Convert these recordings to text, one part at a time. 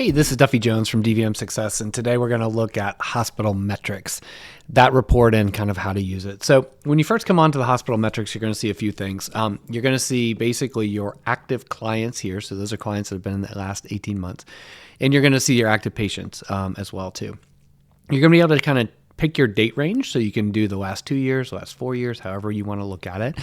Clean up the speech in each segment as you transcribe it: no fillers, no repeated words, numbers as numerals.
Hey, this is Duffy Jones from DVM Success, and today we're going to look at hospital metrics, that report and kind of how to use it. So when you first come onto the hospital metrics, you're going to see a few things. You're going to see basically your active clients here. So those are clients that have been in the last 18 months. And you're going to see your active patients as well too. You're going to be able to kind of pick your date range, so you can do the last 2 years, the last 4 years, however you want to look at it.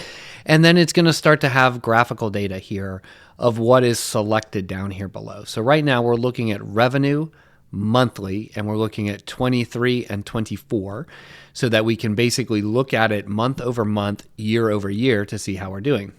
And then it's going to start to have graphical data here of what is selected down here below. So right now we're looking at revenue monthly, and we're looking at 23 and 24, so that we can basically look at it month over month, year over year to see how we're doing.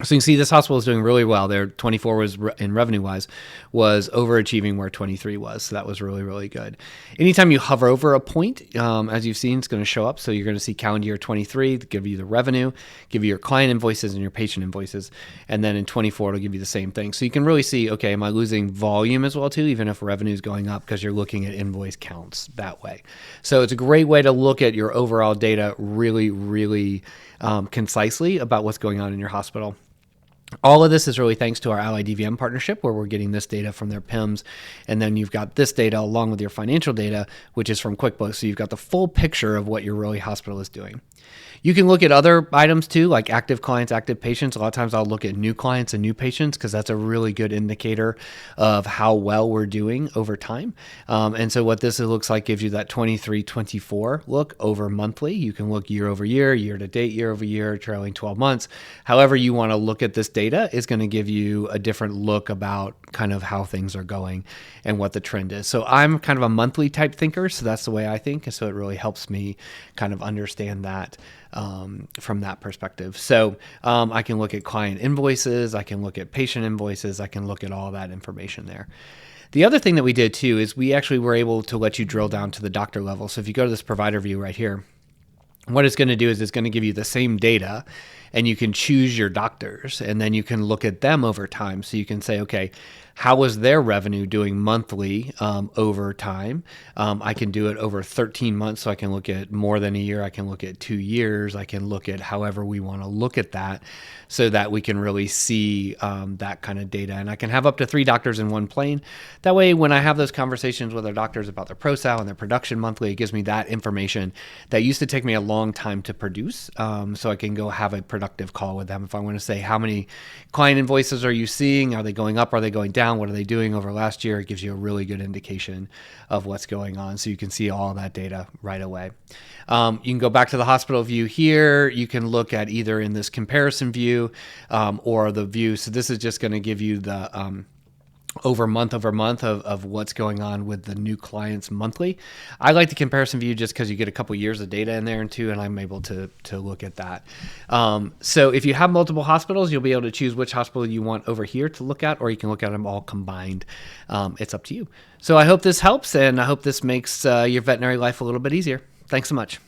So you can see this hospital is doing really well. Their 24 was in revenue-wise was overachieving where 23 was. So that was really, really good. Anytime you hover over a point, as you've seen, it's going to show up. So you're going to see calendar year 23, give you the revenue, give you your client invoices and your patient invoices. And then in 24, it'll give you the same thing. So you can really see, okay, am I losing volume as well too, even if revenue is going up, because you're looking at invoice counts that way. So it's a great way to look at your overall data really, really concisely about what's going on in your hospital. All of this is really thanks to our Ally DVM partnership, where we're getting this data from their PIMS. And then you've got this data along with your financial data, which is from QuickBooks. So you've got the full picture of what your really hospital is doing. You can look at other items too, like active clients, active patients. A lot of times I'll look at new clients and new patients, because that's a really good indicator of how well we're doing over time. And so what this looks like gives you that 23-24 look over monthly. You can look year over year, year to date, year over year, trailing 12 months. However you want to look at this data is going to give you a different look about kind of how things are going and what the trend is. So I'm kind of a monthly type thinker, so that's the way I think. And so it really helps me kind of understand that from that perspective. So I can look at client invoices, I can look at patient invoices, I can look at all that information there. The other thing that we did too is we actually were able to let you drill down to the doctor level. So if you go to this provider view right here, what it's going to do is it's going to give you the same data, and you can choose your doctors, and then you can look at them over time. So you can say, okay, how is their revenue doing monthly over time? I can do it over 13 months, so I can look at more than a year. I can look at 2 years. I can look at however we want to look at that, so that we can really see that kind of data. And I can have up to 3 doctors in one plane. That way, when I have those conversations with our doctors about their ProSal and their production monthly, it gives me that information that used to take me a long time to produce. So I can go have a productive call with them. If I want to say, how many client invoices are you seeing? Are they going up? Are they going down? What are they doing over last year? It gives you a really good indication of what's going on. So you can see all that data right away. You can go back to the hospital view here. You can look at either in this comparison view or the view. So this is just going to give you the over month of what's going on with the new clients monthly. I like the comparison view just because you get a couple years of data in there too, and I'm able to look at that. So if you have multiple hospitals, you'll be able to choose which hospital you want over here to look at, or you can look at them all combined. It's up to you. So I hope this helps, and I hope this makes your veterinary life a little bit easier. Thanks so much.